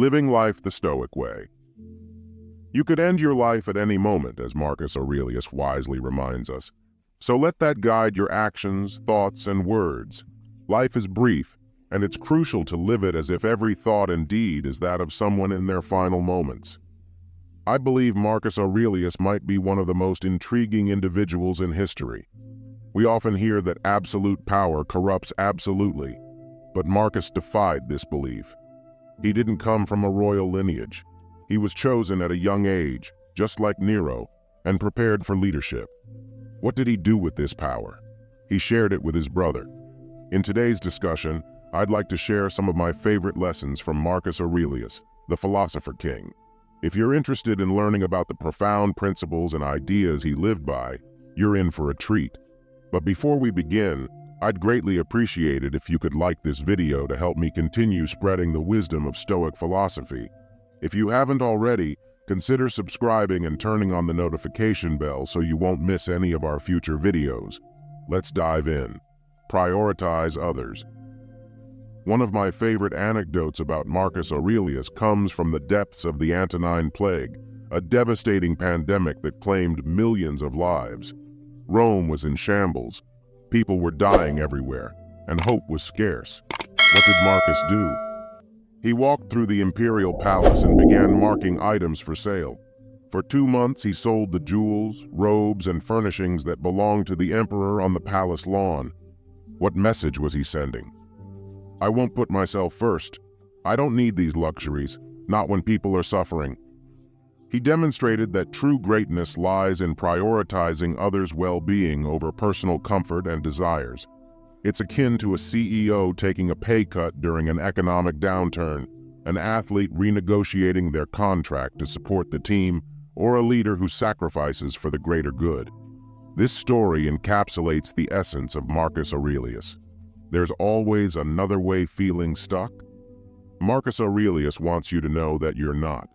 Living life the Stoic way. You could end your life at any moment, as Marcus Aurelius wisely reminds us. So let that guide your actions, thoughts, and words. Life is brief, and it's crucial to live it as if every thought and deed is that of someone in their final moments. I believe Marcus Aurelius might be one of the most intriguing individuals in history. We often hear that absolute power corrupts absolutely, but Marcus defied this belief. He didn't come from a royal lineage. He was chosen at a young age, just like Nero, and prepared for leadership. What did he do with this power? He shared it with his brother. In today's discussion, I'd like to share some of my favorite lessons from Marcus Aurelius, the philosopher king. If you're interested in learning about the profound principles and ideas he lived by, you're in for a treat. But before we begin, I'd greatly appreciate it if you could like this video to help me continue spreading the wisdom of Stoic philosophy. If you haven't already, consider subscribing and turning on the notification bell so you won't miss any of our future videos. Let's dive in. Prioritize others. One of my favorite anecdotes about Marcus Aurelius comes from the depths of the Antonine Plague, a devastating pandemic that claimed millions of lives. Rome was in shambles. People were dying everywhere, and hope was scarce. What did Marcus do? He walked through the imperial palace and began marking items for sale. For 2 months, he sold the jewels, robes, and furnishings that belonged to the emperor on the palace lawn. What message was he sending? I won't put myself first. I don't need these luxuries, not when people are suffering. He demonstrated that true greatness lies in prioritizing others' well-being over personal comfort and desires. It's akin to a CEO taking a pay cut during an economic downturn, an athlete renegotiating their contract to support the team, or a leader who sacrifices for the greater good. This story encapsulates the essence of Marcus Aurelius. There's always another way feeling stuck. Marcus Aurelius wants you to know that you're not.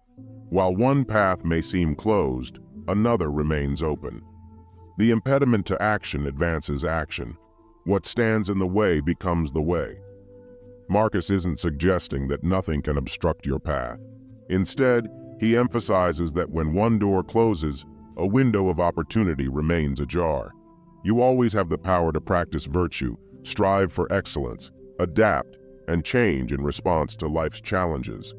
While one path may seem closed, another remains open. The impediment to action advances action. What stands in the way becomes the way. Marcus isn't suggesting that nothing can obstruct your path. Instead, he emphasizes that when one door closes, a window of opportunity remains ajar. You always have the power to practice virtue, strive for excellence, adapt, and change in response to life's challenges.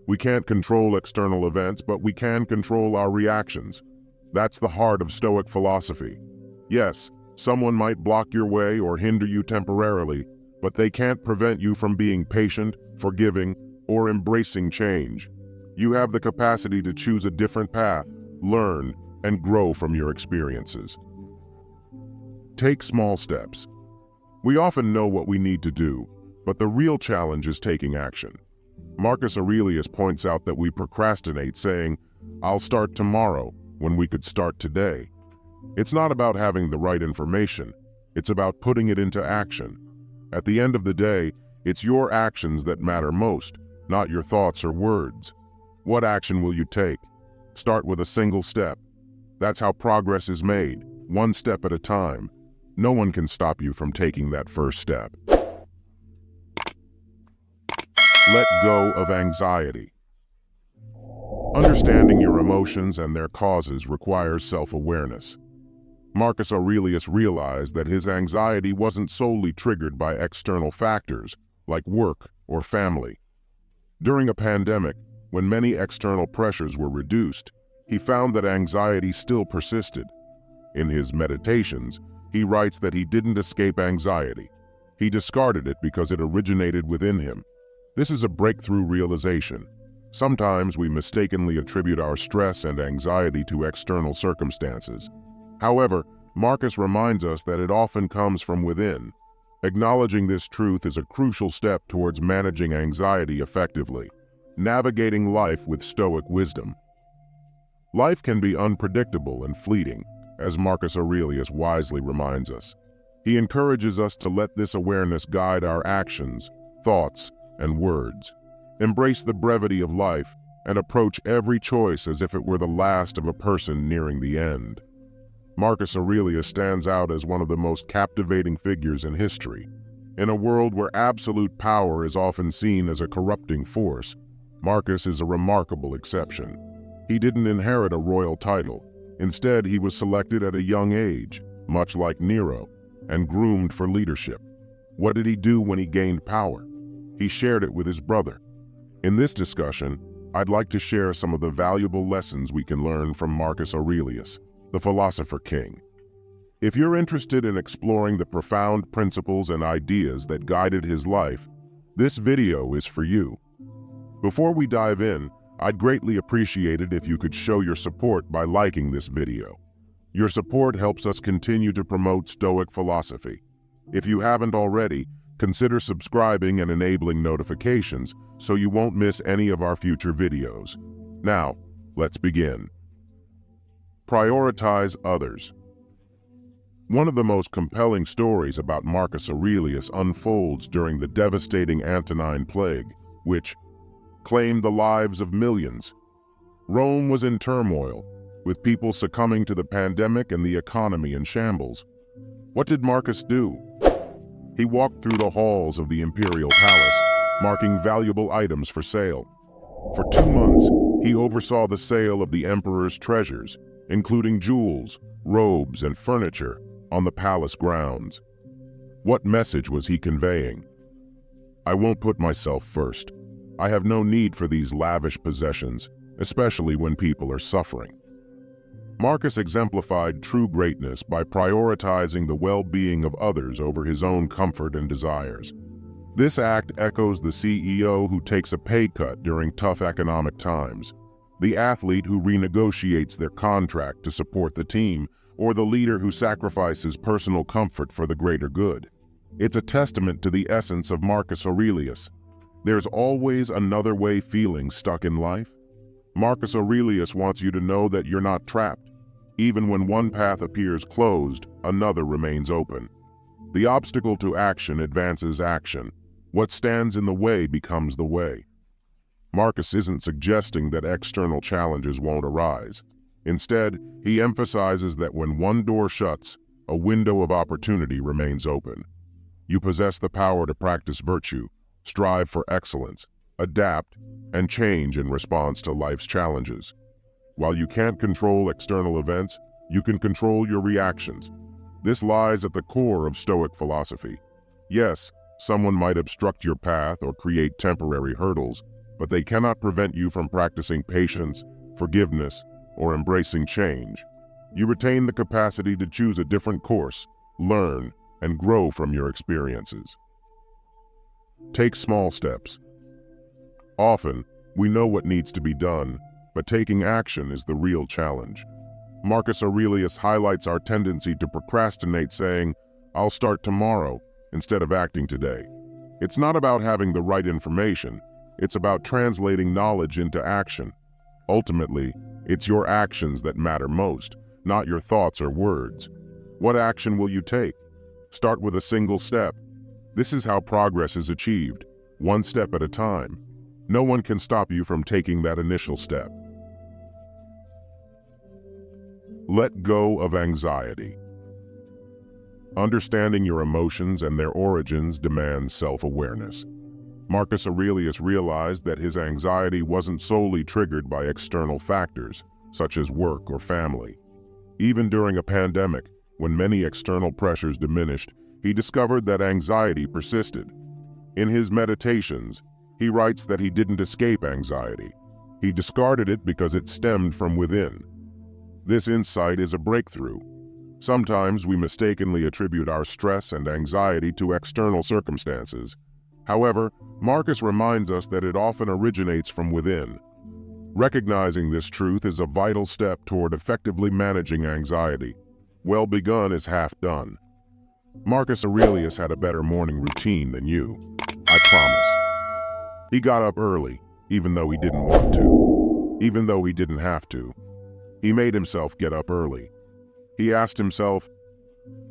We can't control external events, but we can control our reactions. That's the heart of Stoic philosophy. Yes, someone might block your way or hinder you temporarily, but they can't prevent you from being patient, forgiving, or embracing change. You have the capacity to choose a different path, learn, and grow from your experiences. Take small steps. We often know what we need to do, but the real challenge is taking action. Marcus Aurelius points out that we procrastinate, saying, "I'll start tomorrow," when we could start today. It's not about having the right information, it's about putting it into action. At the end of the day, it's your actions that matter most, not your thoughts or words. What action will you take? Start with a single step. That's how progress is made, one step at a time. No one can stop you from taking that first step. Let go of anxiety. Understanding your emotions and their causes requires self-awareness. Marcus Aurelius realized that his anxiety wasn't solely triggered by external factors, like work or family. During a pandemic, when many external pressures were reduced, he found that anxiety still persisted. In his Meditations, he writes that he didn't escape anxiety. He discarded it because it originated within him. This is a breakthrough realization. Sometimes we mistakenly attribute our stress and anxiety to external circumstances. However, Marcus reminds us that it often comes from within. Acknowledging this truth is a crucial step towards managing anxiety effectively, navigating life with Stoic wisdom. Life can be unpredictable and fleeting, as Marcus Aurelius wisely reminds us. He encourages us to let this awareness guide our actions, thoughts, and words. Embrace the brevity of life and approach every choice as if it were the last of a person nearing the end. Marcus Aurelius stands out as one of the most captivating figures in history. In a world where absolute power is often seen as a corrupting force, Marcus is a remarkable exception. He didn't inherit a royal title. Instead, he was selected at a young age, much like Nero, and groomed for leadership. What did he do when he gained power? He shared it with his brother. In this discussion, I'd like to share some of the valuable lessons we can learn from Marcus Aurelius, the philosopher king. If you're interested in exploring the profound principles and ideas that guided his life, this video is for you. Before we dive in, I'd greatly appreciate it if you could show your support by liking this video. Your support helps us continue to promote Stoic philosophy. If you haven't already, consider subscribing and enabling notifications so you won't miss any of our future videos. Now, let's begin. Prioritize others. One of the most compelling stories about Marcus Aurelius unfolds during the devastating Antonine Plague, which claimed the lives of millions. Rome was in turmoil, with people succumbing to the pandemic and the economy in shambles. What did Marcus do? He walked through the halls of the imperial palace, marking valuable items for sale. For 2 months, he oversaw the sale of the emperor's treasures, including jewels, robes, and furniture, on the palace grounds. What message was he conveying? I won't put myself first. I have no need for these lavish possessions, especially when people are suffering. Marcus exemplified true greatness by prioritizing the well-being of others over his own comfort and desires. This act echoes the CEO who takes a pay cut during tough economic times, the athlete who renegotiates their contract to support the team, or the leader who sacrifices personal comfort for the greater good. It's a testament to the essence of Marcus Aurelius. There's always another way feeling stuck in life. Marcus Aurelius wants you to know that you're not trapped. Even when one path appears closed, another remains open. The obstacle to action advances action. What stands in the way becomes the way. Marcus isn't suggesting that external challenges won't arise. Instead, he emphasizes that when one door shuts, a window of opportunity remains open. You possess the power to practice virtue, strive for excellence, adapt, and change in response to life's challenges. While you can't control external events, you can control your reactions. This lies at the core of Stoic philosophy. Yes, someone might obstruct your path or create temporary hurdles, but they cannot prevent you from practicing patience, forgiveness, or embracing change. You retain the capacity to choose a different course, learn, and grow from your experiences. Take small steps. Often, we know what needs to be done, but taking action is the real challenge. Marcus Aurelius highlights our tendency to procrastinate, saying, "I'll start tomorrow," instead of acting today. It's not about having the right information, it's about translating knowledge into action. Ultimately, it's your actions that matter most, not your thoughts or words. What action will you take? Start with a single step. This is how progress is achieved, one step at a time. No one can stop you from taking that initial step. Let go of anxiety. Understanding your emotions and their origins demands self-awareness. Marcus Aurelius realized that his anxiety wasn't solely triggered by external factors, such as work or family. Even during a pandemic, when many external pressures diminished, he discovered that anxiety persisted. In his meditations, he writes that he didn't escape anxiety. He discarded it because it stemmed from within. This insight is a breakthrough. Sometimes we mistakenly attribute our stress and anxiety to external circumstances. However, Marcus reminds us that it often originates from within. Recognizing this truth is a vital step toward effectively managing anxiety. Well begun is half done. Marcus Aurelius had a better morning routine than you, I promise. He got up early, even though he didn't want to, even though he didn't have to. He made himself get up early. He asked himself,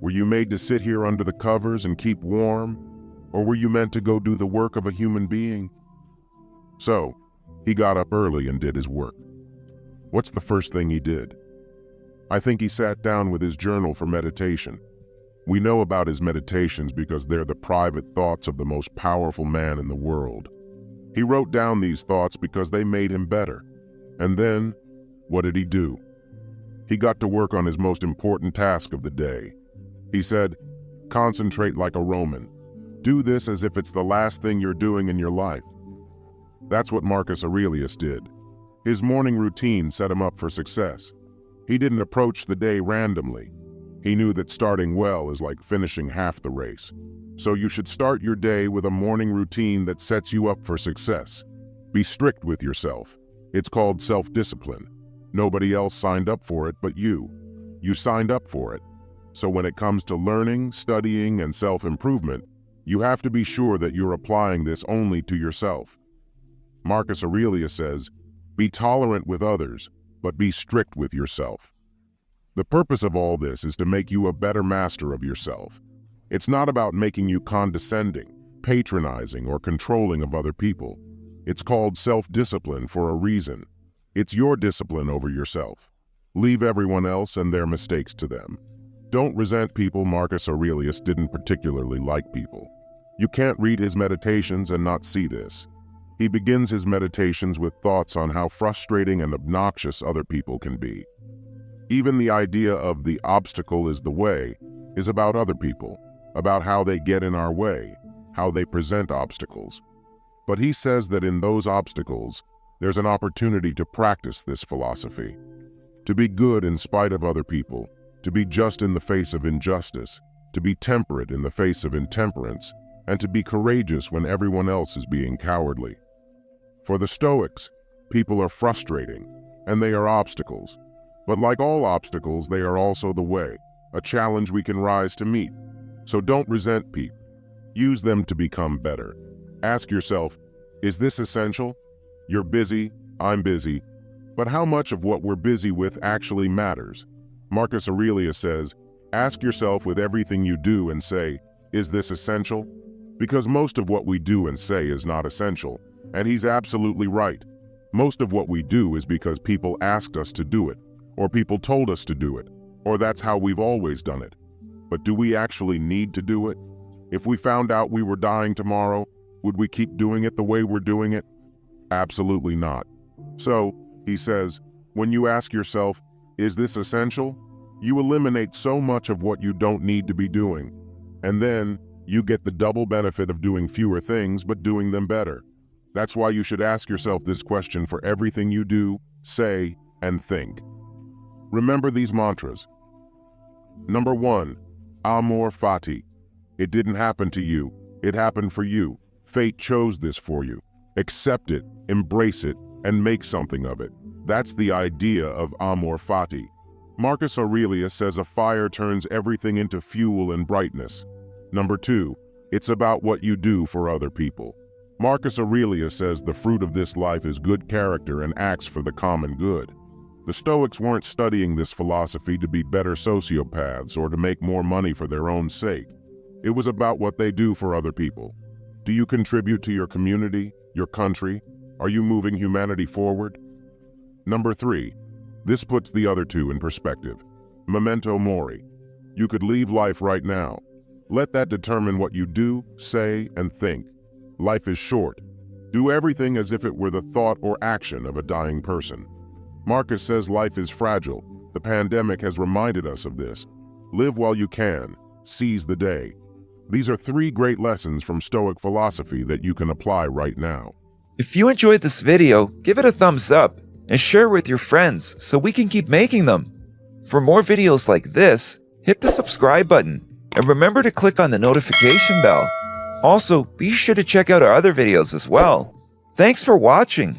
were you made to sit here under the covers and keep warm, or were you meant to go do the work of a human being? So, he got up early and did his work. What's the first thing he did? I think he sat down with his journal for meditation. We know about his meditations because they're the private thoughts of the most powerful man in the world. He wrote down these thoughts because they made him better. And then, what did he do? He got to work on his most important task of the day. He said, "Concentrate like a Roman. Do this as if it's the last thing you're doing in your life." That's what Marcus Aurelius did. His morning routine set him up for success. He didn't approach the day randomly. He knew that starting well is like finishing half the race. So you should start your day with a morning routine that sets you up for success. Be strict with yourself. It's called self-discipline. Nobody else signed up for it but you. You signed up for it. So when it comes to learning, studying, and self-improvement, you have to be sure that you're applying this only to yourself. Marcus Aurelius says, "Be tolerant with others, but be strict with yourself." The purpose of all this is to make you a better master of yourself. It's not about making you condescending, patronizing, or controlling of other people. It's called self-discipline for a reason. It's your discipline over yourself. Leave everyone else and their mistakes to them. Don't resent people. Marcus Aurelius didn't particularly like people. You can't read his meditations and not see this. He begins his meditations with thoughts on how frustrating and obnoxious other people can be. Even the idea of the obstacle is the way is about other people, about how they get in our way, how they present obstacles. But he says that in those obstacles, there's an opportunity to practice this philosophy, to be good in spite of other people, to be just in the face of injustice, to be temperate in the face of intemperance, and to be courageous when everyone else is being cowardly. For the Stoics, people are frustrating, and they are obstacles. But like all obstacles, they are also the way, a challenge we can rise to meet. So don't resent people. Use them to become better. Ask yourself, is this essential? You're busy, I'm busy, but how much of what we're busy with actually matters? Marcus Aurelius says, ask yourself with everything you do and say, is this essential? Because most of what we do and say is not essential, and he's absolutely right. Most of what we do is because people asked us to do it, or people told us to do it, or that's how we've always done it. But do we actually need to do it? If we found out we were dying tomorrow, would we keep doing it the way we're doing it? Absolutely not. So, he says, when you ask yourself, is this essential? You eliminate so much of what you don't need to be doing. And then, you get the double benefit of doing fewer things but doing them better. That's why you should ask yourself this question for everything you do, say, and think. Remember these mantras. Number 1, amor fati. It didn't happen to you. It happened for you. Fate chose this for you. Accept it, embrace it, and make something of it. That's the idea of amor fati. Marcus Aurelius says a fire turns everything into fuel and brightness. Number 2, it's about what you do for other people. Marcus Aurelius says the fruit of this life is good character and acts for the common good. The Stoics weren't studying this philosophy to be better sociopaths or to make more money for their own sake. It was about what they do for other people. Do you contribute to your community, your country? Are you moving humanity forward? Number 3, this puts the other two in perspective. Memento mori. You could leave life right now. Let that determine what you do, say, and think. Life is short. Do everything as if it were the thought or action of a dying person. Marcus says life is fragile. The pandemic has reminded us of this. Live while you can. Seize the day. These are 3 great lessons from Stoic philosophy that you can apply right now. If you enjoyed this video, give it a thumbs up and share with your friends so we can keep making them. For more videos like this, hit the subscribe button and remember to click on the notification bell. Also, be sure to check out our other videos as well. Thanks for watching.